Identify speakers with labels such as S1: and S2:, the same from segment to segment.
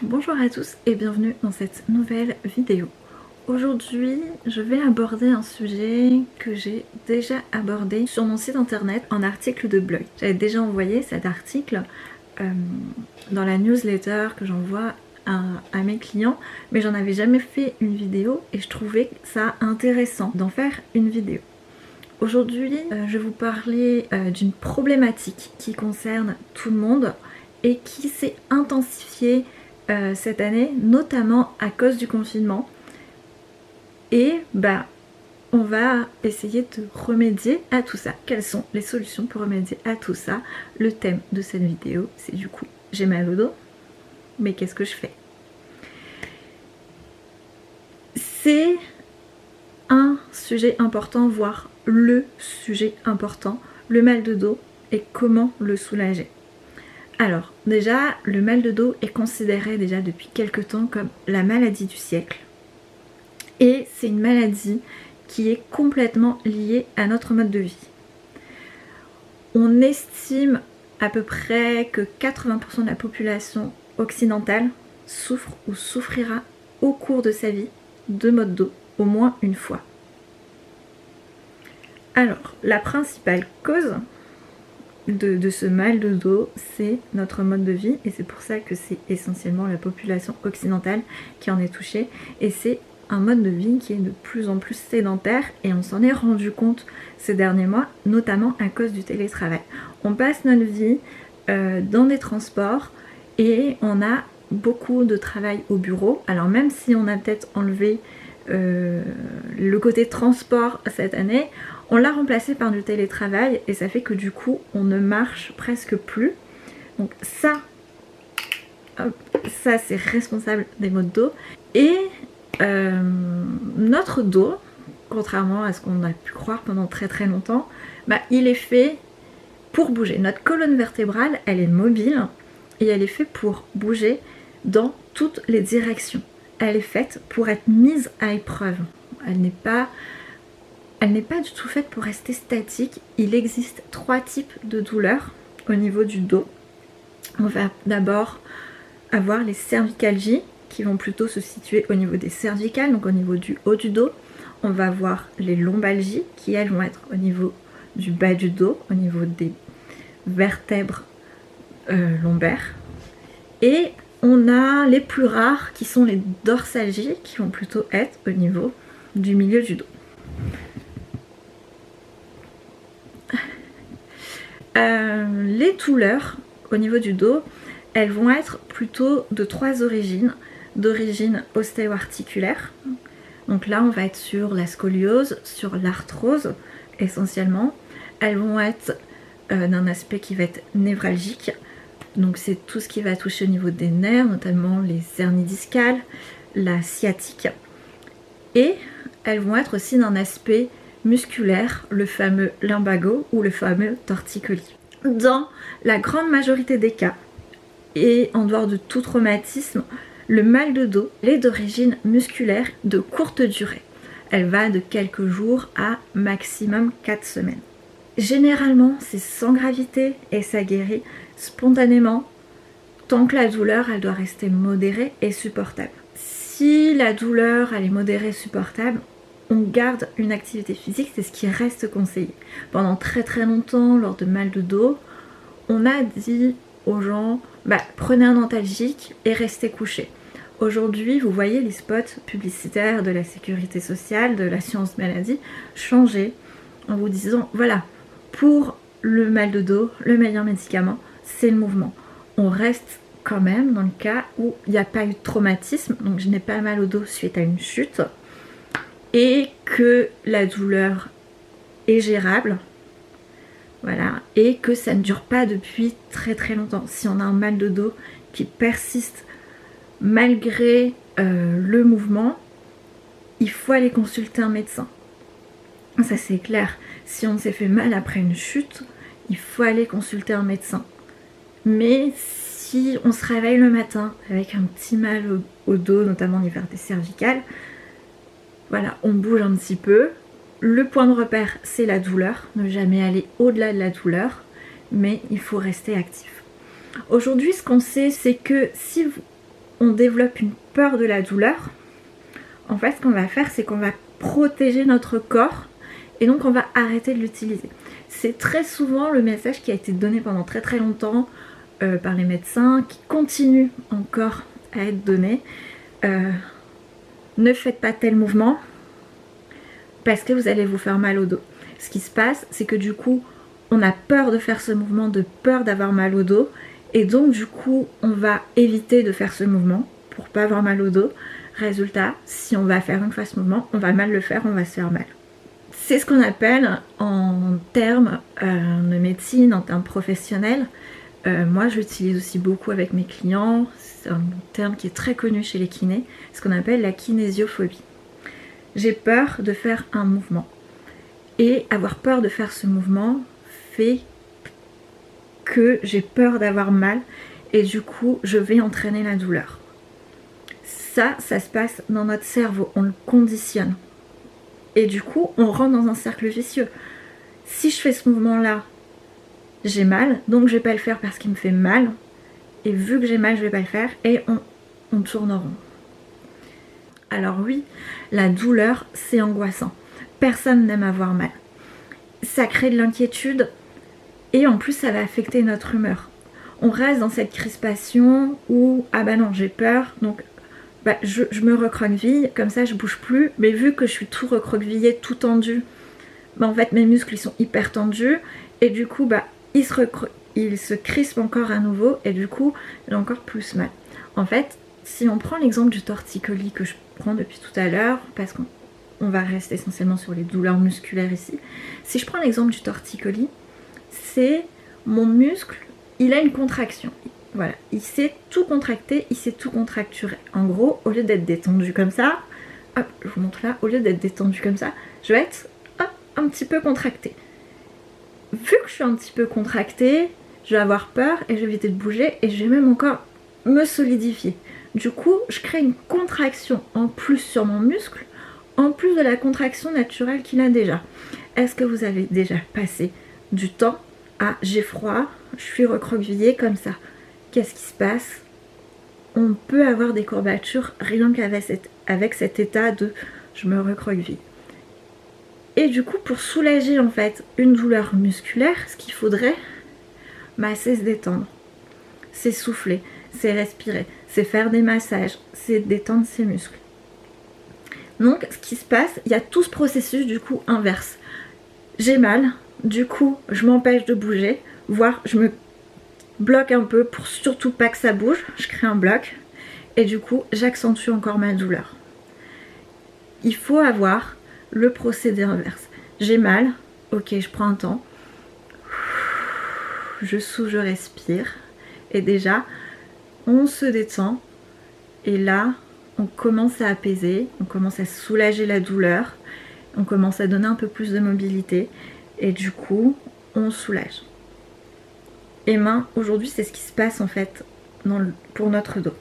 S1: Bonjour à tous et bienvenue dans cette nouvelle vidéo. Aujourd'hui, je vais aborder un sujet que j'ai déjà abordé sur mon site internet en article de blog. J'avais déjà envoyé cet article dans la newsletter que j'envoie à mes clients, mais j'en avais jamais fait une vidéo et je trouvais ça intéressant d'en faire une vidéo. Aujourd'hui, je vais vous parler d'une problématique qui concerne tout le monde et qui s'est intensifiée cette année, notamment à cause du confinement. Et on va essayer de remédier à tout ça. Quelles sont les solutions pour remédier à tout ça? Le thème de cette vidéo, c'est du coup, j'ai mal au dos, mais qu'est-ce que je fais? C'est un sujet important, voire le sujet important, le mal de dos et comment le soulager. Alors déjà, le mal de dos est considéré déjà depuis quelques temps comme la maladie du siècle. Et c'est une maladie qui est complètement liée à notre mode de vie. On estime à peu près que 80% de la population occidentale souffre ou souffrira au cours de sa vie de maux de dos au moins une fois. Alors, la principale cause de ce mal de dos, c'est notre mode de vie, et c'est pour ça que c'est essentiellement la population occidentale qui en est touchée, et c'est un mode de vie qui est de plus en plus sédentaire, et on s'en est rendu compte ces derniers mois, notamment à cause du télétravail. On passe notre vie dans des transports et on a beaucoup de travail au bureau. Alors même si on a peut-être enlevé le côté transport cette année, on l'a remplacé par du télétravail et ça fait que du coup on ne marche presque plus. Donc ça c'est responsable des maux de dos. Et notre dos, contrairement à ce qu'on a pu croire pendant très très longtemps, il est fait pour bouger. Notre colonne vertébrale, elle est mobile et elle est faite pour bouger dans toutes les directions. Elle est faite pour être mise à épreuve. Elle n'est pas du tout faite pour rester statique. Il existe 3 types de douleurs au niveau du dos. On va d'abord avoir les cervicalgies qui vont plutôt se situer au niveau des cervicales, donc au niveau du haut du dos. On va avoir les lombalgies qui elles vont être au niveau du bas du dos, au niveau des vertèbres lombaires. Et on a les plus rares qui sont les dorsalgies qui vont plutôt être au niveau du milieu du dos. Les douleurs au niveau du dos, elles vont être plutôt de 3 origines. D'origine ostéo-articulaire. Donc là on va être sur la scoliose, sur l'arthrose essentiellement. Elles vont être d'un aspect qui va être névralgique. Donc c'est tout ce qui va toucher au niveau des nerfs, notamment les hernies discales, la sciatique. Et elles vont être aussi d'un aspect musculaire, le fameux lumbago ou le fameux torticolis. Dans la grande majorité des cas, et en dehors de tout traumatisme, le mal de dos est d'origine musculaire de courte durée. Elle va de quelques jours à maximum 4 semaines. Généralement, c'est sans gravité et ça guérit spontanément tant que la douleur, elle doit rester modérée et supportable. Si la douleur, elle est modérée et supportable, on garde une activité physique, c'est ce qui reste conseillé. Pendant très très longtemps, lors de mal de dos, on a dit aux gens prenez un antalgique et restez couché. Aujourd'hui, vous voyez les spots publicitaires de la sécurité sociale, de l'assurance maladie, changer en vous disant voilà, pour le mal de dos, le meilleur médicament, c'est le mouvement. On reste quand même dans le cas où il n'y a pas eu de traumatisme, donc je n'ai pas mal au dos suite à une chute, et que la douleur est gérable. Voilà, et que ça ne dure pas depuis très très longtemps. Si on a un mal de dos qui persiste malgré le mouvement, il faut aller consulter un médecin. Ça c'est clair. Si on s'est fait mal après une chute, il faut aller consulter un médecin. Mais si on se réveille le matin avec un petit mal au dos, notamment au niveau des cervicales, voilà, on bouge un petit peu. Le point de repère, c'est la douleur. Ne jamais aller au-delà de la douleur, mais il faut rester actif. Aujourd'hui, ce qu'on sait, c'est que si on développe une peur de la douleur, en fait ce qu'on va faire, c'est qu'on va protéger notre corps et donc on va arrêter de l'utiliser. C'est très souvent le message qui a été donné pendant très très longtemps par les médecins, qui continue encore à être donné. Ne faites pas tel mouvement parce que vous allez vous faire mal au dos. Ce qui se passe, c'est que du coup, on a peur de faire ce mouvement, de peur d'avoir mal au dos, et donc du coup, on va éviter de faire ce mouvement pour pas avoir mal au dos. Résultat, si on va faire une fois ce mouvement, on va mal le faire, on va se faire mal. C'est ce qu'on appelle en termes de médecine, en termes professionnels. Moi, je l'utilise aussi beaucoup avec mes clients. C'est un terme qui est très connu chez les kinés, ce qu'on appelle la kinésiophobie. J'ai peur de faire un mouvement. Et avoir peur de faire ce mouvement fait que j'ai peur d'avoir mal et du coup, je vais entraîner la douleur. Ça se passe dans notre cerveau, on le conditionne. Et du coup, on rentre dans un cercle vicieux. Si je fais ce mouvement-là, j'ai mal, donc je vais pas le faire parce qu'il me fait mal. Et vu que j'ai mal, je vais pas le faire. Et on tourne en rond. Alors oui, la douleur, c'est angoissant. Personne n'aime avoir mal. Ça crée de l'inquiétude et en plus, ça va affecter notre humeur. On reste dans cette crispation où, ah bah non, j'ai peur, donc bah, je me recroqueville, comme ça je bouge plus. Mais vu que je suis tout recroquevillée, tout tendu, bah en fait mes muscles ils sont hyper tendus et du coup bah ils se crispent encore à nouveau et du coup j'ai encore plus mal. En fait, si on prend l'exemple du torticolis que je prends depuis tout à l'heure, parce qu'on va rester essentiellement sur les douleurs musculaires ici. Si je prends l'exemple du torticolis, c'est mon muscle, il a une contraction. Voilà, il s'est tout contracté, il s'est tout contracturé. En gros, au lieu d'être détendu comme ça, hop, je vous montre là, au lieu d'être détendu comme ça, je vais être hop, un petit peu contracté. Vu que je suis un petit peu contractée, je vais avoir peur et je vais éviter de bouger et je vais même encore me solidifier. Du coup, je crée une contraction en plus sur mon muscle, en plus de la contraction naturelle qu'il a déjà. Est-ce que vous avez déjà passé du temps à j'ai froid, je suis recroquevillée comme ça? Qu'est-ce qui se passe? On peut avoir des courbatures rien qu'avec cet état de je me recroqueville. Et du coup, pour soulager en fait une douleur musculaire, ce qu'il faudrait, bah, c'est se détendre, c'est souffler, c'est respirer, c'est faire des massages, c'est détendre ses muscles. Donc, ce qui se passe, il y a tout ce processus du coup inverse. J'ai mal, du coup, je m'empêche de bouger, voire je me bloque un peu pour surtout pas que ça bouge, je crée un bloc et du coup j'accentue encore ma douleur. Il faut avoir le procédé inverse. J'ai mal, ok, je prends un temps, je souffle, je respire et déjà on se détend et là on commence à apaiser, on commence à soulager la douleur, on commence à donner un peu plus de mobilité et du coup on soulage. Et main, aujourd'hui c'est ce qui se passe en fait pour notre dos.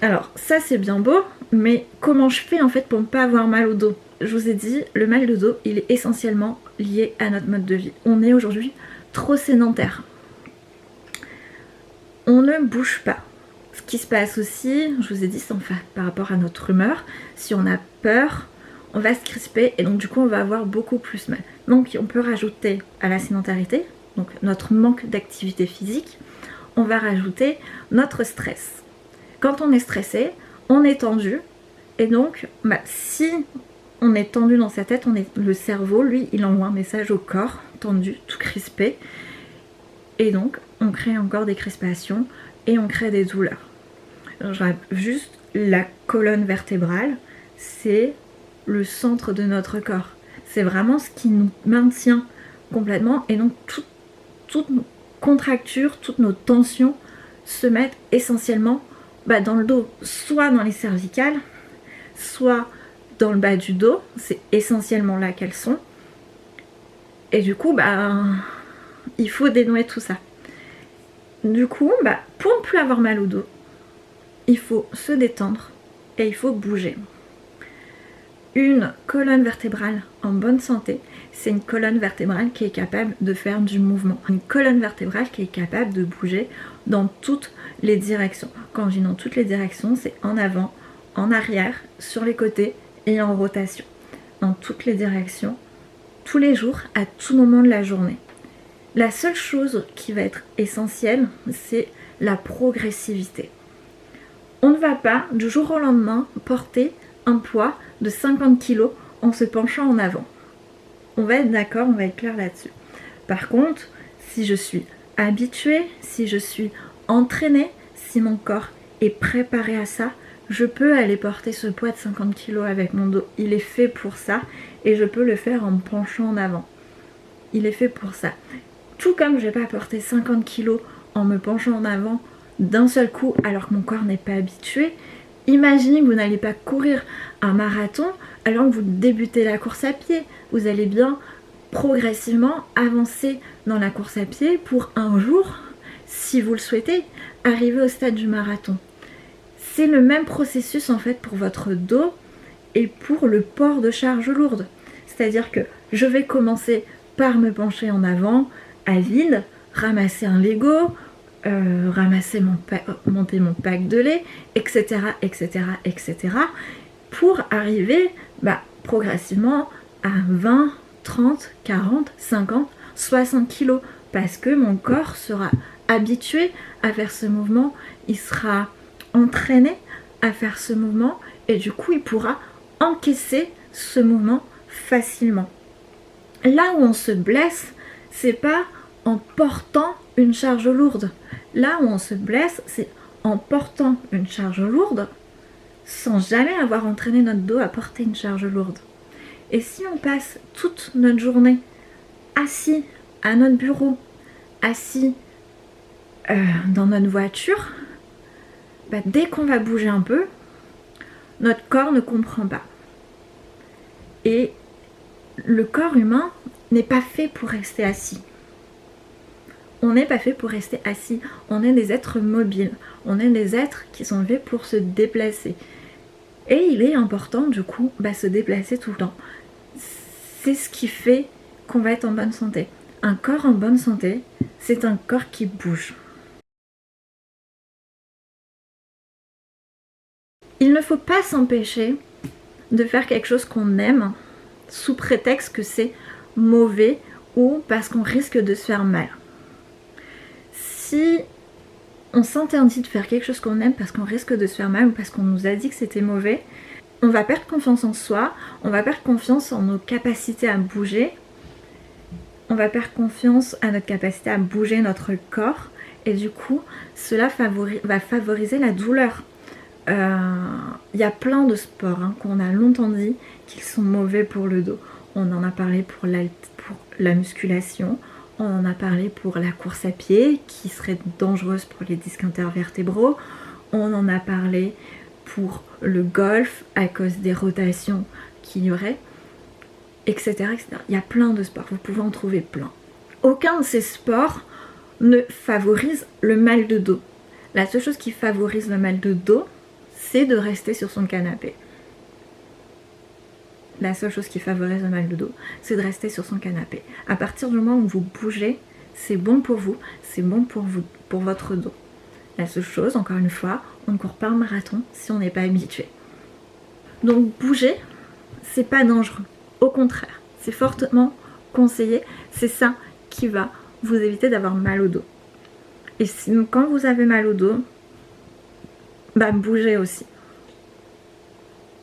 S1: Alors ça c'est bien beau, mais comment je fais en fait pour ne pas avoir mal au dos? Je vous ai dit, le mal de dos il est essentiellement lié à notre mode de vie. On est aujourd'hui trop sédentaire. On ne bouge pas. Ce qui se passe aussi, je vous ai dit, c'est en fait par rapport à notre humeur. Si on a peur, on va se crisper et donc du coup on va avoir beaucoup plus mal. Donc on peut rajouter à la sédentarité, donc notre manque d'activité physique, on va rajouter notre stress. Quand on est stressé, on est tendu et donc bah, si on est tendu dans sa tête, le cerveau, lui, il envoie un message au corps, tendu, tout crispé et donc on crée encore des crispations et on crée des douleurs. Je rappelle juste la colonne vertébrale, c'est le centre de notre corps. C'est vraiment ce qui nous maintient complètement et donc toutes nos contractures, toutes nos tensions se mettent essentiellement dans le dos, soit dans les cervicales, soit dans le bas du dos, c'est essentiellement là qu'elles sont. Et du coup, il faut dénouer tout ça. Du coup, pour ne plus avoir mal au dos, il faut se détendre et il faut bouger. Une colonne vertébrale en bonne santé, c'est une colonne vertébrale qui est capable de faire du mouvement. Une colonne vertébrale qui est capable de bouger dans toutes les directions. Quand je dis dans toutes les directions, c'est en avant, en arrière, sur les côtés et en rotation. Dans toutes les directions, tous les jours, à tout moment de la journée. La seule chose qui va être essentielle, c'est la progressivité. On ne va pas du jour au lendemain porter un poids de 50 kg en se penchant en avant. On va être d'accord, on va être clair là-dessus. Par contre, si je suis habituée, si je suis entraînée, si mon corps est préparé à ça, je peux aller porter ce poids de 50 kg avec mon dos. Il est fait pour ça et je peux le faire en me penchant en avant. Il est fait pour ça. Tout comme je ne vais pas porter 50 kg en me penchant en avant d'un seul coup alors que mon corps n'est pas habitué. Imaginez que vous n'allez pas courir un marathon alors que vous débutez la course à pied. Vous allez bien progressivement avancer dans la course à pied pour un jour, si vous le souhaitez, arriver au stade du marathon. C'est le même processus en fait pour votre dos et pour le port de charges lourdes. C'est-à-dire que je vais commencer par me pencher en avant à vide, ramasser un Lego, monter mon pack de lait, etc., etc., etc., pour arriver progressivement à 20, 30, 40, 50, 60 kilos, parce que mon corps sera habitué à faire ce mouvement, il sera entraîné à faire ce mouvement, et du coup il pourra encaisser ce mouvement facilement. Là où on se blesse, c'est pas en portant une charge lourde. Là où on se blesse, c'est en portant une charge lourde sans jamais avoir entraîné notre dos à porter une charge lourde. Et si on passe toute notre journée assis à notre bureau, assis dans notre voiture, dès qu'on va bouger un peu, notre corps ne comprend pas. Et le corps humain n'est pas fait pour rester assis. On n'est pas fait pour rester assis. On est des êtres mobiles. On est des êtres qui sont faits pour se déplacer. Et il est important du coup se déplacer tout le temps. C'est ce qui fait qu'on va être en bonne santé. Un corps en bonne santé, c'est un corps qui bouge. Il ne faut pas s'empêcher de faire quelque chose qu'on aime sous prétexte que c'est mauvais ou parce qu'on risque de se faire mal. Si on s'interdit de faire quelque chose qu'on aime parce qu'on risque de se faire mal ou parce qu'on nous a dit que c'était mauvais, on va perdre confiance en soi, on va perdre confiance en nos capacités à bouger, on va perdre confiance à notre capacité à bouger notre corps et du coup cela va favoriser la douleur. Y a plein de sports qu'on a longtemps dit qu'ils sont mauvais pour le dos. On en a parlé pour la musculation, on en a parlé pour la course à pied qui serait dangereuse pour les disques intervertébraux, on en a parlé pour le golf à cause des rotations qu'il y aurait, etc., etc. Il y a plein de sports, vous pouvez en trouver plein. Aucun de ces sports ne favorise le mal de dos. La seule chose qui favorise le mal de dos, c'est de rester sur son canapé. La seule chose qui favorise le mal de dos, c'est de rester sur son canapé. À partir du moment où vous bougez, c'est bon pour vous, c'est bon pour votre dos. La seule chose, encore une fois, on ne court pas un marathon si on n'est pas habitué. Donc bouger, c'est pas dangereux. Au contraire, c'est fortement conseillé. C'est ça qui va vous éviter d'avoir mal au dos. Et sinon, quand vous avez mal au dos, bougez aussi.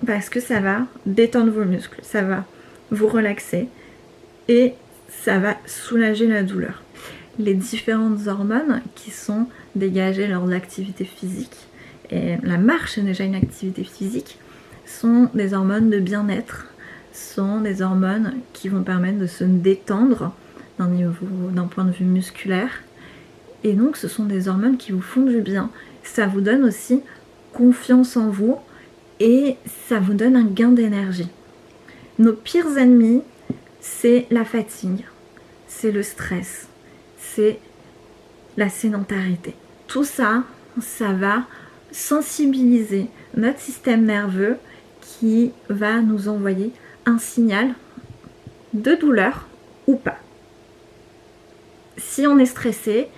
S1: Parce que ça va détendre vos muscles, ça va vous relaxer et ça va soulager la douleur. Les différentes hormones qui sont dégagées lors de l'activité physique, et la marche est déjà une activité physique, sont des hormones de bien-être, sont des hormones qui vont permettre de se détendre d'un point de vue musculaire. Et donc ce sont des hormones qui vous font du bien. Ça vous donne aussi confiance en vous et ça vous donne un gain d'énergie. Nos pires ennemis, c'est la fatigue, c'est le stress, c'est la sédentarité. Tout ça, ça va sensibiliser notre système nerveux qui va nous envoyer un signal de douleur ou pas. Si on est stressé,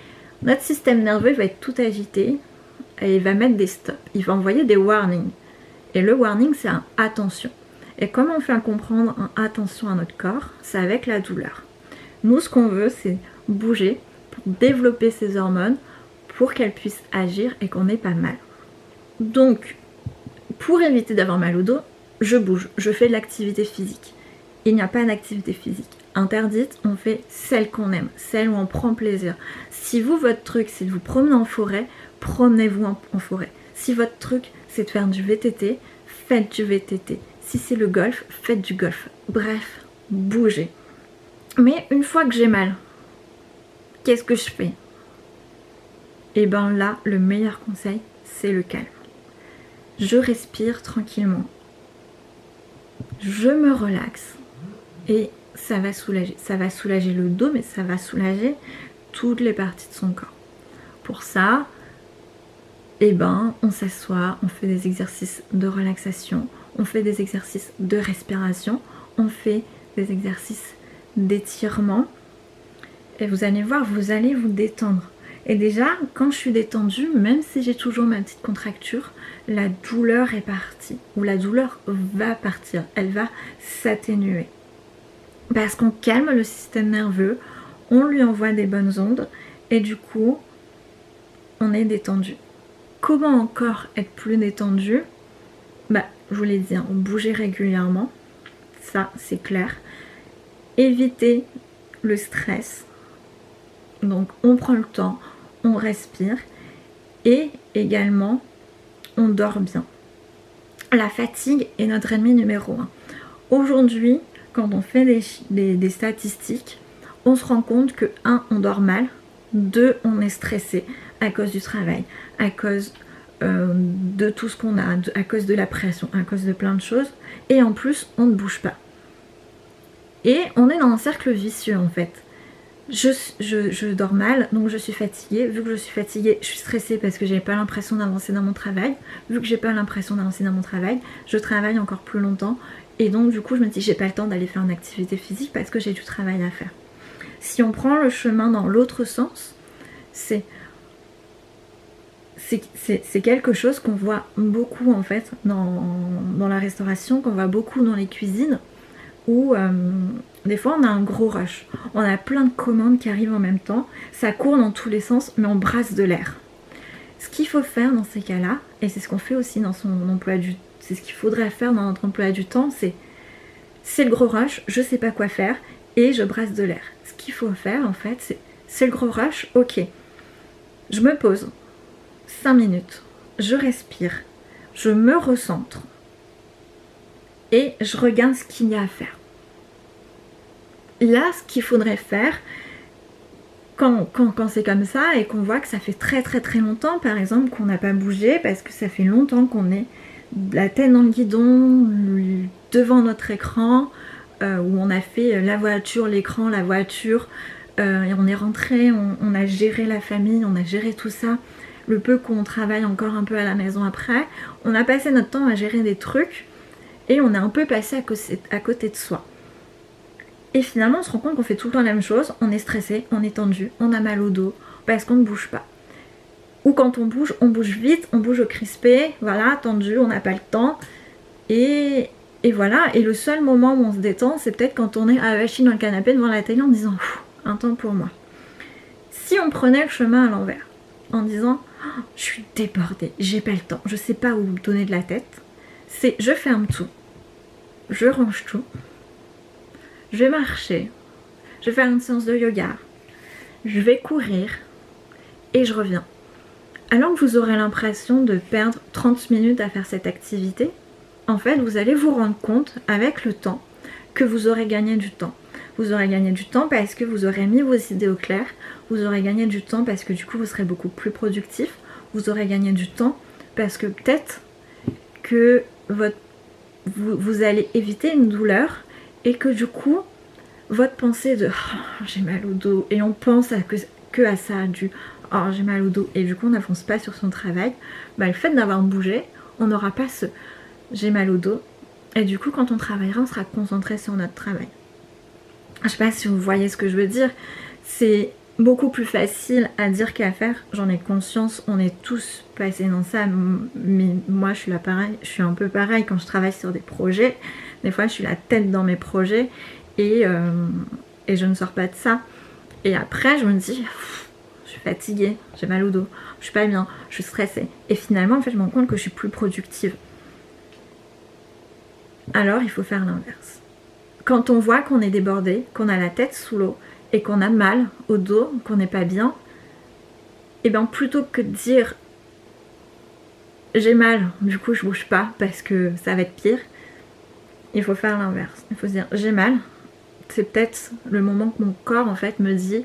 S1: notre système nerveux va être tout agité et il va mettre des stops, il va envoyer des warnings. Et le warning, c'est un attention. Et comment on fait comprendre un attention à notre corps? C'est avec la douleur. Nous, ce qu'on veut, c'est bouger pour développer ces hormones pour qu'elles puissent agir et qu'on n'ait pas mal. Donc, pour éviter d'avoir mal au dos, je bouge, je fais de l'activité physique. Il n'y a pas d'activité physique interdite, on fait celle qu'on aime, celle où on prend plaisir. Si vous, votre truc, c'est de vous promener en forêt, promenez-vous en forêt. Si votre truc, c'est de faire du VTT, faites du VTT. Si c'est le golf, faites du golf. Bref, bougez. Mais une fois que j'ai mal, qu'est-ce que je fais? Et bien là, le meilleur conseil, c'est le calme. Je respire tranquillement. Je me relaxe. Et ça va soulager. Ça va soulager le dos, mais ça va soulager toutes les parties de son corps. Pour ça, eh ben, on s'assoit, on fait des exercices de relaxation, on fait des exercices de respiration, on fait des exercices d'étirement. Et vous allez voir, vous allez vous détendre. Et déjà, quand je suis détendue, même si j'ai toujours ma petite contracture, la douleur est partie. Ou la douleur va partir, elle va s'atténuer. Parce qu'on calme le système nerveux, on lui envoie des bonnes ondes, et du coup, on est détendu. Comment encore être plus détendu? Bah, je vous l'ai dit, hein, bouger régulièrement, ça c'est clair. Éviter le stress. Donc on prend le temps, on respire et également on dort bien. La fatigue est notre ennemi numéro 1. Aujourd'hui, quand on fait des statistiques, on se rend compte que 1, on dort mal, 2, on est stressé à cause du travail, à cause de tout ce qu'on a, à cause de la pression, à cause de plein de choses, et en plus on ne bouge pas. Et on est dans un cercle vicieux en fait. Je dors mal, donc je suis fatiguée. Vu que je suis fatiguée, je suis stressée parce que j'ai pas l'impression d'avancer dans mon travail. Vu que j'ai pas l'impression d'avancer dans mon travail, je travaille encore plus longtemps. Et donc du coup, je me dis j'ai pas le temps d'aller faire une activité physique parce que j'ai du travail à faire. Si on prend le chemin dans l'autre sens, c'est quelque chose qu'on voit beaucoup en fait dans la restauration, qu'on voit beaucoup dans les cuisines, où des fois on a un gros rush, on a plein de commandes qui arrivent en même temps, ça court dans tous les sens, mais on brasse de l'air. Ce qu'il faut faire dans ces cas-là, et c'est ce qu'on fait aussi dans son emploi du temps, c'est ce qu'il faudrait faire dans notre emploi du temps, c'est le gros rush, je sais pas quoi faire, et je brasse de l'air. Ce qu'il faut faire en fait, c'est le gros rush, ok, je me pose 5 minutes, je respire, je me recentre, et je regarde ce qu'il y a à faire. Là, ce qu'il faudrait faire, quand c'est comme ça et qu'on voit que ça fait très très très longtemps, par exemple, qu'on n'a pas bougé parce que ça fait longtemps qu'on est la tête dans le guidon, devant notre écran, où on a fait la voiture, l'écran, la voiture, et on est rentré, on a géré la famille, on a géré tout ça, le peu qu'on travaille encore un peu à la maison après, on a passé notre temps à gérer des trucs, et on est un peu passé à côté de soi. Et finalement on se rend compte qu'on fait tout le temps la même chose, on est stressé, on est tendu, on a mal au dos, parce qu'on ne bouge pas. Ou quand on bouge vite, on bouge au crispé, voilà, tendu, on n'a pas le temps. Et voilà, et le seul moment où on se détend, c'est peut-être quand on est à la machine dans le canapé devant la télé en disant « un temps pour moi ». Si on prenait le chemin à l'envers, en disant oh, « je suis débordée, j'ai pas le temps, je sais pas où me donner de la tête », c'est je ferme tout, je range tout, je vais marcher, je vais faire une séance de yoga, je vais courir et je reviens. Alors que vous aurez l'impression de perdre 30 minutes à faire cette activité, en fait vous allez vous rendre compte avec le temps que vous aurez gagné du temps. Vous aurez gagné du temps parce que vous aurez mis vos idées au clair, vous aurez gagné du temps parce que du coup vous serez beaucoup plus productif, vous aurez gagné du temps parce que peut-être que vous allez éviter une douleur et que du coup votre pensée de oh, j'ai mal au dos et on pense que à ça du oh j'ai mal au dos et du coup on n'avance pas sur son travail, bah, le fait d'avoir bougé, on n'aura pas ce j'ai mal au dos et du coup quand on travaillera on sera concentré sur notre travail. Je sais pas si vous voyez ce que je veux dire, c'est beaucoup plus facile à dire qu'à faire, j'en ai conscience, on est tous passés dans ça, mais moi je suis là pareil, je suis un peu pareil quand je travaille sur des projets, des fois je suis la tête dans mes projets et je ne sors pas de ça. Et après je me dis, je suis fatiguée, j'ai mal au dos, je suis pas bien, je suis stressée. Et finalement en fait je me rends compte que je suis plus productive. Alors il faut faire l'inverse. Quand on voit qu'on est débordé, qu'on a la tête sous l'eau, et qu'on a mal au dos, qu'on n'est pas bien, et bien plutôt que de dire j'ai mal, du coup je bouge pas parce que ça va être pire, il faut faire l'inverse. Il faut se dire j'ai mal, c'est peut-être le moment que mon corps en fait me dit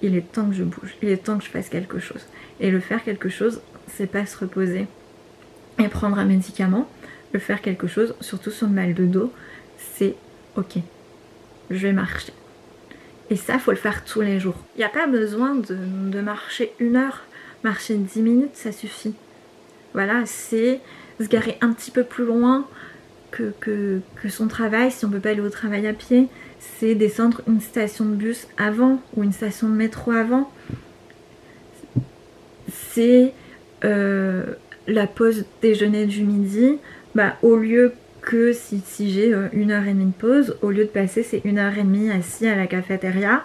S1: il est temps que je bouge, il est temps que je fasse quelque chose. Et le faire quelque chose, c'est pas se reposer et prendre un médicament. Le faire quelque chose, surtout sur le mal de dos, c'est ok, je vais marcher. Et ça, faut le faire tous les jours. Il n'y a pas besoin de marcher 1 heure, marcher 10 minutes, ça suffit. Voilà, c'est se garer un petit peu plus loin que son travail, si on ne peut pas aller au travail à pied. C'est descendre une station de bus avant ou une station de métro avant. C'est la pause déjeuner du midi. Au lieu que si j'ai 1h30 de pause, au lieu de passer ces 1h30 assis à la cafétéria,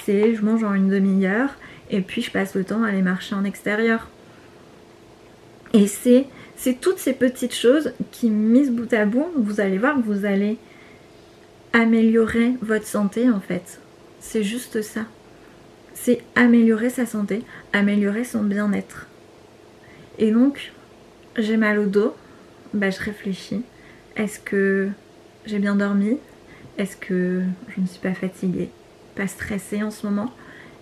S1: c'est je mange en une demi-heure et puis je passe le temps à aller marcher en extérieur. Et c'est toutes ces petites choses qui, mises bout à bout, vous allez voir que vous allez améliorer votre santé en fait. C'est juste ça. C'est améliorer sa santé, améliorer son bien-être. Et donc, j'ai mal au dos, je réfléchis. Est-ce que j'ai bien dormi? Est-ce que je ne suis pas fatiguée? Pas stressée en ce moment?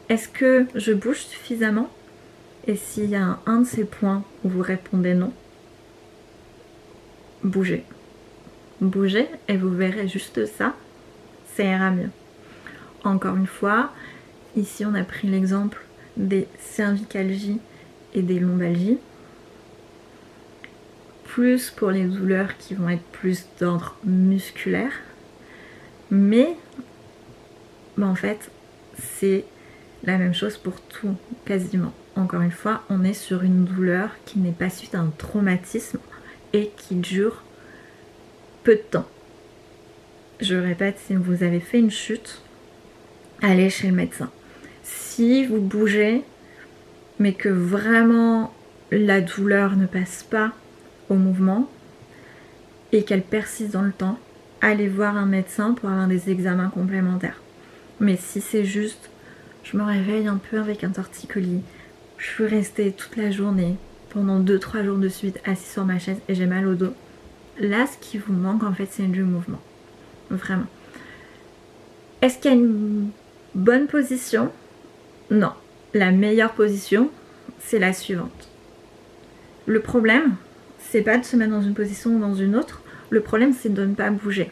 S1: Est-ce que je bouge suffisamment? Et s'il y a un de ces points où vous répondez non, bougez. Bougez et vous verrez juste ça, ça ira mieux. Encore une fois, ici on a pris l'exemple des cervicalgies et des lombalgies. Plus pour les douleurs qui vont être plus d'ordre musculaire. Mais en fait, c'est la même chose pour tout, quasiment. Encore une fois, on est sur une douleur qui n'est pas suite à un traumatisme et qui dure peu de temps. Je répète, si vous avez fait une chute, allez chez le médecin. Si vous bougez, mais que vraiment la douleur ne passe pas au mouvement et qu'elle persiste dans le temps, allez voir un médecin pour avoir des examens complémentaires. Mais si c'est juste, je me réveille un peu avec un torticolis, je suis restée toute la journée, pendant 2-3 jours de suite, assise sur ma chaise et j'ai mal au dos, là ce qui vous manque en fait c'est du mouvement. Vraiment. Est-ce qu'il y a une bonne position? Non. La meilleure position, c'est la suivante. Le problème, c'est pas de se mettre dans une position ou dans une autre. Le problème, c'est de ne pas bouger.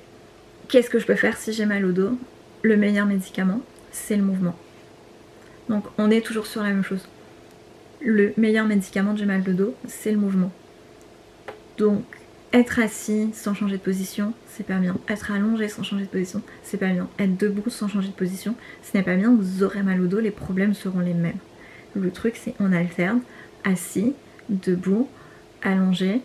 S1: Qu'est-ce que je peux faire si j'ai mal au dos? Le meilleur médicament, c'est le mouvement. Donc, on est toujours sur la même chose. Le meilleur médicament du mal de dos, c'est le mouvement. Donc, être assis sans changer de position, c'est pas bien. Être allongé sans changer de position, c'est pas bien. Être debout sans changer de position, ce n'est pas bien. Vous aurez mal au dos, les problèmes seront les mêmes. Le truc, c'est on alterne assis, debout, allongé,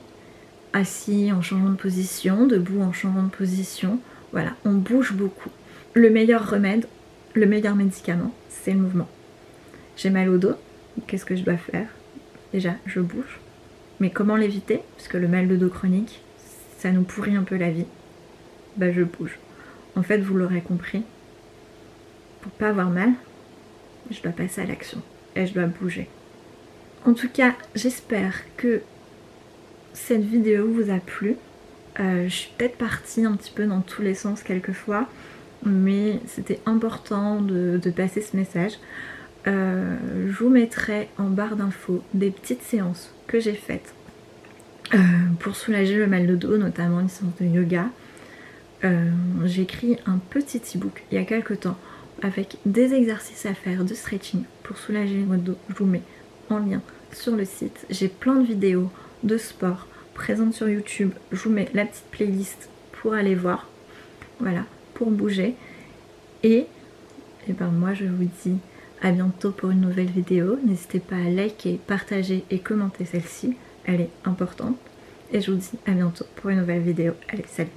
S1: assis en changeant de position, debout en changeant de position. Voilà, on bouge beaucoup. Le meilleur remède, le meilleur médicament, c'est le mouvement. J'ai mal au dos, qu'est-ce que je dois faire? Déjà, je bouge. Mais comment l'éviter? Parce que le mal de dos chronique, ça nous pourrit un peu la vie. Je bouge. En fait, vous l'aurez compris, pour pas avoir mal, je dois passer à l'action et je dois bouger. En tout cas, j'espère que cette vidéo vous a plu. Je suis peut-être partie un petit peu dans tous les sens quelquefois, mais c'était important de passer ce message. Je vous mettrai en barre d'infos des petites séances que j'ai faites pour soulager le mal de dos, notamment une séance de yoga. J'ai écrit un petit e-book il y a quelques temps avec des exercices à faire de stretching pour soulager votre dos. Je vous mets en lien sur le site. J'ai plein de vidéos de sport présentes sur YouTube. Je vous mets la petite playlist pour aller voir. Voilà, pour bouger. Et moi je vous dis à bientôt pour une nouvelle vidéo. N'hésitez pas à liker, partager et commenter celle-ci, elle est importante. Et je vous dis à bientôt pour une nouvelle vidéo. Allez, salut!